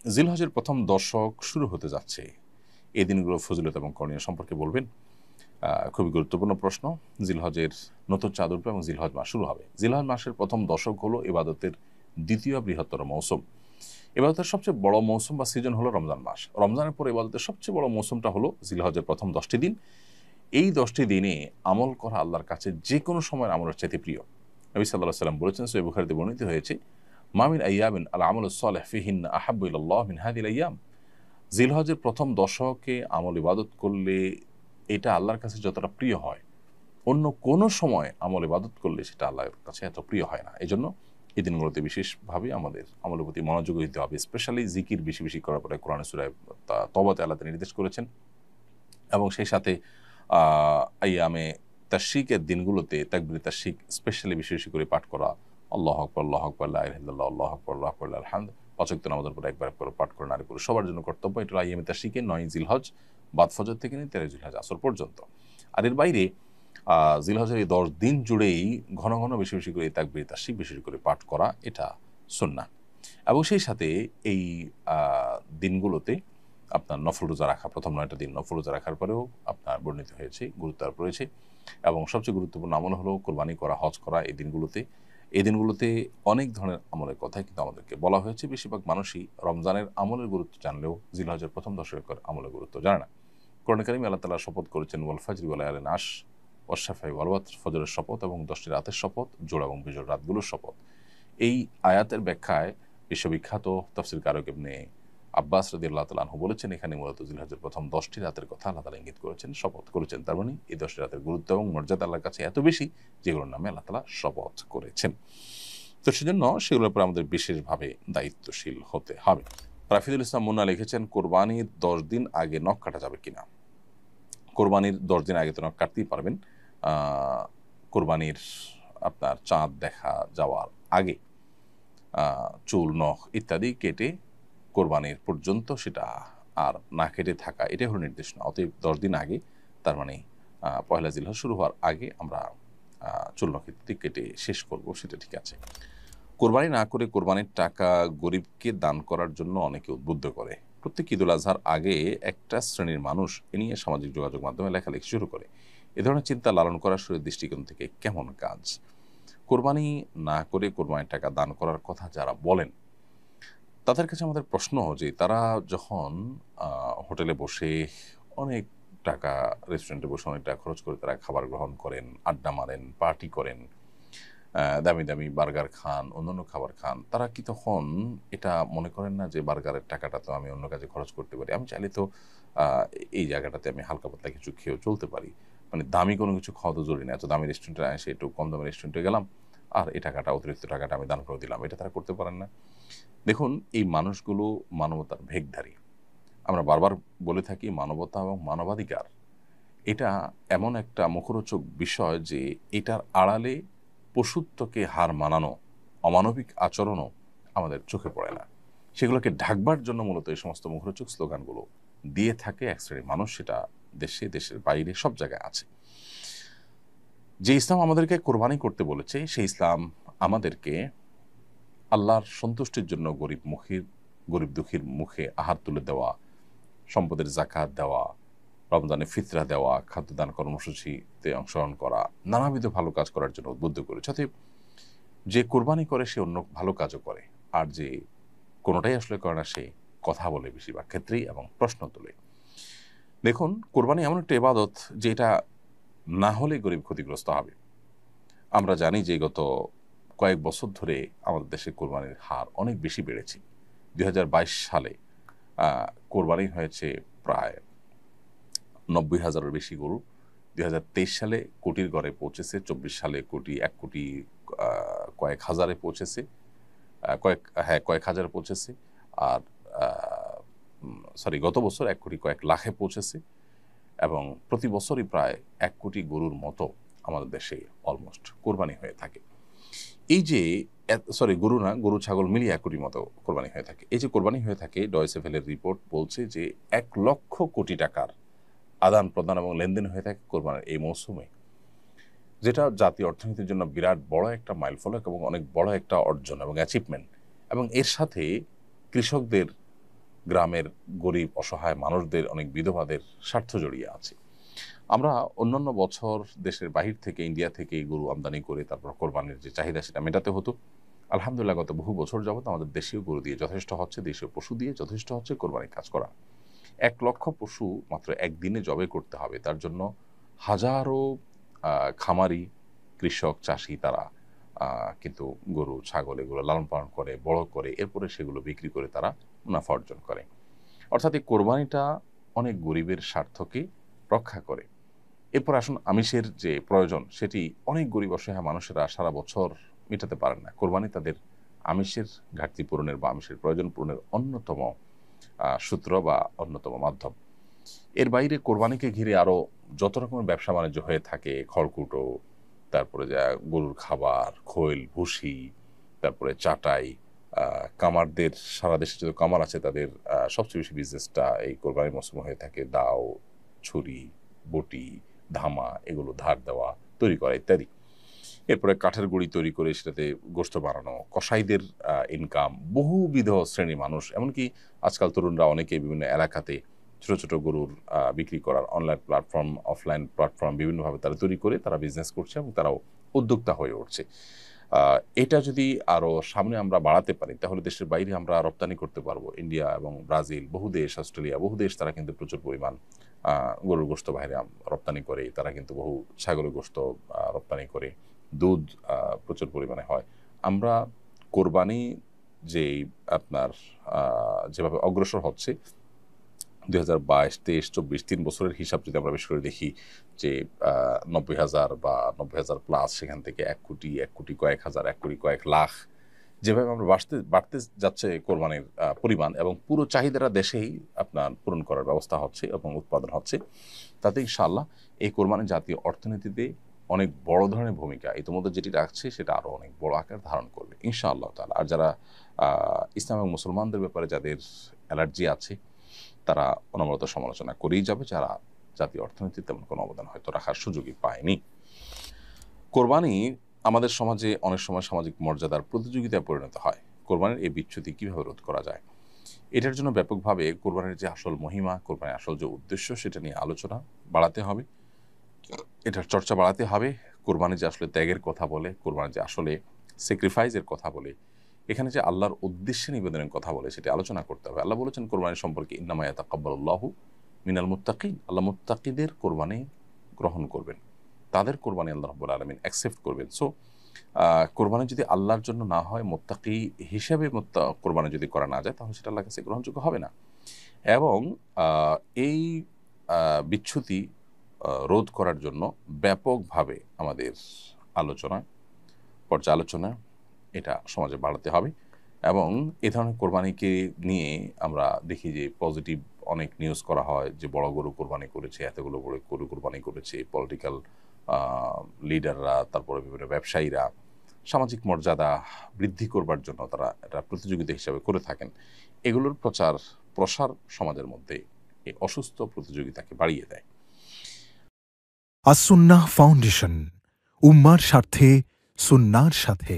জিলহজের প্রথম দশক শুরু হতে যাচ্ছে। এই দিনগুলো ফজিলত এবং করণীয় সম্পর্কে বলবেন। খুবই গুরুত্বপূর্ণ প্রশ্ন। জিলহজের নতুন চাঁদ উঠবে এবং জিলহজ মাস শুরু হবে। জিলহজ মাসের প্রথম দশক হলো ইবাদতের দ্বিতীয় বৃহত্তর মৌসুম। ইবাদতের সবচেয়ে বড় মৌসুম বা সিজন হলো রমজান মাস। রমজানের পর ইবাদতের সবচেয়ে বড় মৌসুমটা হলো জিলহজের প্রথম 10টি দিন। এই 10টি দিনে আমল করা আল্লাহর কাছে যে কোনো সময়ের আমলের চাইতে প্রিয়। নবী সাল্লাল্লাহু আলাইহি সাল্লাম বলেছেন, সহিহ বুখারীতে বর্ণিত হয়েছে, মা মিন আইয়ামিন আল আমালুস সালিহ ফিহিন্না আহাব্বু ইলাল্লাহ মিন হাযিহিল আইয়াম। জিলহজের প্রথম দশকে আমল ইবাদত করলে এটা আল্লাহর কাছে যতটা প্রিয় হয়, অন্য কোনো সময় আমল ইবাদত করলে সেটা আল্লাহর কাছে এত প্রিয় হয় না। এজন্য এই দিনগুলোতে বিশেষভাবে আমাদের আমলের প্রতি মনোযোগ দিতে হবে। স্পেশালি জিকির বেশি বেশি করার পরে কোরআন সূরায় তওবাতে আল্লাহ নির্দেশ করেছেন। এবং সেই সাথে আইয়ামে তাশরিকের দিনগুলোতে তাকবীরে তাশরিক স্পেশালি বেশি বেশি করে পাঠ করা, আল্লাহু আকবার, আল্লাহু আকবার, লা ইলাহা ইল্লাল্লাহ, আল্লাহু আকবার, আল্লাহু আকবার, লিল্লাহিল হামদ। ৫ ওয়াক্ত নামাজের পরে একবার করে পাঠ করে নারী পুরুষ সবার জন্য কর্তব্য। এটা আইয়ামে তাশরিকে ৯ জিলহজ বাদ ফজর থেকে নিয়ে ১৩ জিলহজ আসর পর্যন্ত। আর এর বাইরে জিলহজের এই ১০ দিন জুড়েই ঘন ঘন বেশি বেশি করে তাকবীরে তাশরিক বেশি বেশি করে পাঠ করা এটা সুন্নাহ। এবং সেই সাথে এই দিনগুলোতে আপনার নফল রোজা রাখা, প্রথম ৯টা দিন নফল রোজা রাখার পরেও আপনার বর্ণিত হয়েছে, গুরুত্ব আরোপ রয়েছে। এবং সবচেয়ে গুরুত্বপূর্ণ আমল হলো কোরবানি করা, হজ করা এই দিনগুলোতে অনেক ধরনের আমলের কথাই কিন্তু আমাদেরকে বলা হয়েছে। বেশিরভাগ মানুষই রমজানের আমলের গুরুত্ব জানলেও জিলহজের প্রথম দশকের আমলের গুরুত্ব জানে না। কোরআনে কারিমে আল্লাহ তাআলা শপথ করেছেন, ওয়াল ফাজরি ওয়া লায়ালিন আশর ওয়াশ শাফা'i ওয়াল ওয়াতর, ফজরের শপথ এবং 10টি রাতের শপথ, জোড়া এবং বিজোড় রাতগুলোর শপথ। এই আয়াতের ব্যাখ্যায় বিশ্ববিখ্যাত তাফসীরকারক ইবনে আব্বাস রাদিয়াল্লাহু তাআলা আনহু বলেছেন, এখানে মূলত জিলহজের প্রথম 10টি রাতের কথা আল্লাহ তাআলা ইঙ্গিত করেছেন, শপথ করেছেন। তার মানে এই 10টি রাতের গুরুত্ব এবং মর্যাদা আল্লাহর কাছে এত বেশি, যেগুলোর নামে আল্লাহ তাআলা শপথ করেছেন। তো সেজন্য সেগুলোর উপর আমাদের বিশেষভাবে দায়িত্বশীল হতে হবে। রাফিদুল ইসলাম মুন্না লিখেছেন, কোরবানির 10 দিন আগে নখ কাটা যাবে কিনা? কোরবানির 10 দিন আগে তো নখ কাটতেই পারবেন। কোরবানির আপনার চাঁদ দেখা যাওয়ার আগে চুল, নখ ইত্যাদি কেটে কোরবানির পর্যন্ত সেটা আর না কেটে থাকা, এটাই হলো নির্দেশ না। অতএব 10 দিন আগে, তার মানে পহেলা জিলহজ শুরু হওয়ার আগে আমরা চুল, নখ ইত্যাদি কেটে শেষ করব, সেটা ঠিক আছে। কোরবানি না করে কোরবানির টাকা গরিবকে দান করার জন্য অনেকে উদ্বুদ্ধ করে। প্রত্যেক ঈদুল আজহার আগে একটা শ্রেণীর মানুষ এ নিয়ে সামাজিক যোগাযোগ মাধ্যমে লেখালেখি শুরু করে। এ ধরনের চিন্তা লালন করা শরীয়তের দৃষ্টিকোণ থেকে কেমন কাজ? কোরবানি না করে কোরবানির টাকা দান করার কথা যারা বলেন, তাদের কাছে আমাদের প্রশ্ন যে তারা যখন হোটেলে বসে অনেক টাকা, রেস্টুরেন্টে বসে অনেক টাকা খরচ করে তারা খাবার গ্রহণ করেন, আড্ডা মারেন, পার্টি করেন, দামি দামি বার্গার খান, অন্যান্য খাবার খান, তারা কি তখন এটা মনে করেন না যে বার্গারের টাকাটা তো আমি অন্য কাজে খরচ করতে পারি, আমি চাইলে তো এই জায়গাটাতে আমি হালকা পাতলা কিছু খেয়েও চলতে পারি, মানে দামি কোনো কিছু খাওয়া তো জরুরি না, এত দামি রেস্টুরেন্টে এসে একটু কম দামি রেস্টুরেন্টে গেলাম আর এই টাকাটা, অতিরিক্ত টাকাটা আমি দান করে দিলাম, এটা তারা করতে পারেন না? দেখুন, এই মানুষগুলো মানবতার ভেখধারী। আমরা বারবার বলে থাকি, মানবতা এবং মানবাধিকার এটা এমন একটা মুখরোচক বিষয় যে এটার আড়ালে পশুত্বকে হার মানানো, অমানবিক আচরণও আমাদের চোখে পড়ে না। সেগুলোকে ঢাকবার জন্য মূলত এই সমস্ত মুখরোচক স্লোগানগুলো দিয়ে থাকে এক শ্রেণীর মানুষ, সেটা দেশে, দেশের বাইরে সব জায়গায় আছে। যে ইসলাম আমাদেরকে কোরবানি করতে বলেছে, সেই ইসলাম আমাদেরকে আল্লাহর সন্তুষ্টির জন্য গরিব দুঃখীর মুখে আহার তুলে দেওয়া, সম্পদের জাকাত দেওয়া, রমজানে ফিতরা দেওয়া, খাদ্যদান কর্মসূচিতে অংশগ্রহণ করা, নানাবিধ ভালো কাজ করার জন্য উদ্বুদ্ধ করেছে। অতএব যে কোরবানি করে সে অন্য ভালো কাজও করে, আর যে কোনোটাই আসলে করে না সে কথা বলে বেশিরভাগ ক্ষেত্রেই এবং প্রশ্ন তোলে। দেখুন, কোরবানি এমন একটা ইবাদত যেটা না হলে গরিব ক্ষতিগ্রস্ত হবে। আমরা জানি যে গত কয়েক বছর ধরে আমাদের দেশে কোরবানির হার অনেক বেশি বেড়েছে। 2022 সালে কোরবানি হয়েছে প্রায় 90,000-এর বেশি গরু। 2023 সালে কোটির ঘরে পৌঁছেছে, 24 সালে এক কোটি কয়েক হাজারে পৌঁছেছে, কয়েক হাজারে পৌঁছেছে। আর গত বছর 1 কোটি কয়েক লাখে পৌঁছেছে এবং প্রতি বছরই প্রায় 1 কোটি গরুর মতো আমাদের দেশে অলমোস্ট কোরবানি হয়ে থাকে। এই যে গরু না, গরু ছাগল মিলিয়ে 1 কোটির মতো কোরবানি হয়ে থাকে। এই যে কোরবানি হয়ে থাকে, ডয়েচে ভেলের রিপোর্ট বলছে যে 1 লক্ষ কোটি টাকার আদান প্রদান এবং লেনদেন হয়ে থাকে কোরবানির এই মৌসুমে, যেটা জাতীয় অর্থনীতির জন্য বিরাট বড় একটা মাইলফলক এবং অনেক বড় একটা অর্জন এবং অ্যাচিভমেন্ট। এবং এর সাথে কৃষকদের গ্রামের গরিব অসহায় মানুষদের, অনেক বিধবাদের স্বার্থ জড়িয়ে আছে। আমরা অন্যান্য বছর দেশের বাহির থেকে, ইন্ডিয়া থেকে গরু আমদানি করে তারপর কোরবানির যে চাহিদা সেটা মেটাতে হতো। আলহামদুলিল্লাহ গত বহু বছর যাবত আমাদের দেশীয় গরু দিয়ে যথেষ্ট হচ্ছে, দেশীয় পশু দিয়ে যথেষ্ট হচ্ছে কোরবানির কাজ করা। 1 লক্ষ পশু মাত্র একদিনে জবে করতে হবে, তার জন্য হাজারো খামারি, কৃষক, চাষি তারা কিন্তু গরু ছাগল এগুলো লালন পালন করে, বড় করে, এরপরে সেগুলো বিক্রি করে তারা মুনাফা অর্জন করে। অর্থাৎ এই কোরবানিটা অনেক গরিবের স্বার্থকে রক্ষা করে। এরপর আসুন, আমিষের যে প্রয়োজন সেটি অনেক গরিব অসহায় মানুষেরা সারা বছর মেটাতে পারেন না। কোরবানি তাদের আমিষের ঘাটতি পূরণের বা আমিষের প্রয়োজন পূরণের অন্যতম সূত্র বা অন্যতম মাধ্যম। এর বাইরে কোরবানিকে ঘিরে আরো যত রকমের ব্যবসা বাণিজ্য হয়ে থাকে, খড়কুটো, তারপরে যা গরুর খাবার, খৈল, ভুসি, তারপরে চাটাই, কামারদের, সারা দেশে যত কামার আছে তাদের সবচেয়ে বেশি বিজনেসটা এই কোরবানির মৌসুমে হয়ে থাকে। দাও, ছুরি, বটি, ধামা, এগুলো ধার দেওয়া, তৈরি করা ইত্যাদি। এরপরে কাঠের গুঁড়ি তৈরি করে সেটাতে গোশত বানানো, কসাইদের ইনকাম, বহুবিধ শ্রেণী মানুষ, এমনকি আজকাল তরুণরা অনেকে বিভিন্ন এলাকাতে ছোট ছোট গরুর বিক্রি করার অনলাইন প্ল্যাটফর্ম, অফলাইন প্ল্যাটফর্ম বিভিন্নভাবে তারা তৈরি করে তারা বিজনেস করছে এবং তারাও উদ্যোক্তা হয়ে উঠছে। এটা যদি আরও সামনে আমরা বাড়াতে পারি তাহলে দেশের বাইরে আমরা রপ্তানি করতে পারবো। ইন্ডিয়া এবং ব্রাজিল, বহু দেশ, অস্ট্রেলিয়া, বহু দেশ তারা কিন্তু প্রচুর পরিমাণ গরুর গোশত বাইরে রপ্তানি করে। তারা কিন্তু বহু ছাগলের গোশত রপ্তানি করে। দুধ প্রচুর পরিমাণে হয়। আমরা কোরবানি যেই আপনার যেভাবে অগ্রসর হচ্ছে 2022, 23, 24 3 বছরের হিসাব যদি আমরা বেশ করে দেখি যে 90,000 বা 90,000 প্লাস, সেখান থেকে 1 কোটি, 1 কোটি কয়েক হাজার, 1 কোটি কয়েক লাখ, যেভাবে আমরা বাড়তে যাচ্ছে কোরবানির পরিমাণ এবং পুরো চাহিদাটা দেশেই আপনার পূরণ করার ব্যবস্থা হচ্ছে এবং উৎপাদন হচ্ছে, তাতে ইনশাআল্লাহ এই কোরবানি জাতীয় অর্থনীতিতে অনেক বড় ধরনের ভূমিকা ইতিমধ্যে যেটি রাখছে সেটা আরও অনেক বড় আকার ধারণ করবে ইনশাআল্লাহ তাআলা। আর যারা ইসলাম এবং মুসলমানদের ব্যাপারে যাদের অ্যালার্জি আছে তারা অনবরত সমালোচনা করেই যাবে, যারা জাতীয় অর্থনীতিতে তেমন কোনো অবদান হয়তো রাখার সুযোগই পায়নি। কোরবানি আমাদের সমাজে অনেক সময় সামাজিক মর্যাদার প্রতিযোগিতায় পরিণত হয়। কোরবানির এই বিচ্যুতি কীভাবে রোধ করা যায়, এটার জন্য ব্যাপকভাবে কোরবানির যে আসল মহিমা, কোরবানির আসল যে উদ্দেশ্য সেটা নিয়ে আলোচনা বাড়াতে হবে, এটার চর্চা বাড়াতে হবে। কোরবানি যে আসলে ত্যাগের কথা বলে, কোরবানি যে আসলে স্যাক্রিফাইসের কথা বলে, এখানে যে আল্লাহর উদ্দেশ্যে নিবেদনের কথা বলে সেটি আলোচনা করতে হবে। আল্লাহ বলেছেন কোরবানি সম্পর্কে, ইন্নামা ইয়াতাকাব্বালুল্লাহু মিনাল মুত্তাকিন, আল্লাহ মুত্তাকিদের কোরবানি গ্রহণ করবেন, তাদের কোরবানি আল্লাহ রাব্বুল আলামিন অ্যাকসেপ্ট করবেন। সো কোরবানি যদি আল্লাহর জন্য না হয়, মুত্তাকি হিসেবে কোরবানি যদি করা না যায়, তাহলে সেটা আল্লাহর কাছে গ্রহণযোগ্য হবে না। এবং এই বিচ্যুতি রোধ করার জন্য ব্যাপকভাবে আমাদের আলোচনা, পর্যালোচনা এটা সমাজে বাড়াতে হবে। এবং এ ধরনের কোরবানিকে নিয়ে আমরা দেখি যে পজিটিভ অনেক নিউজ করা হয় যে বড় গরু কোরবানি করেছে, এতগুলো বড় গরু কোরবানি করেছে, পলিটিক্যাল লিডাররা, তারপরে বিভিন্ন ব্যবসায়ীরা সামাজিক মর্যাদা বৃদ্ধি করবার জন্য তারা এটা প্রতিযোগিতা হিসাবে করে থাকেন। এগুলোর প্রসার সমাজের মধ্যে এই অসুস্থ প্রতিযোগিতাকে বাড়িয়ে দেয়। আস-সুন্নাহ ফাউন্ডেশন, উম্মার স্বার্থে সুন্নাহর সাথে।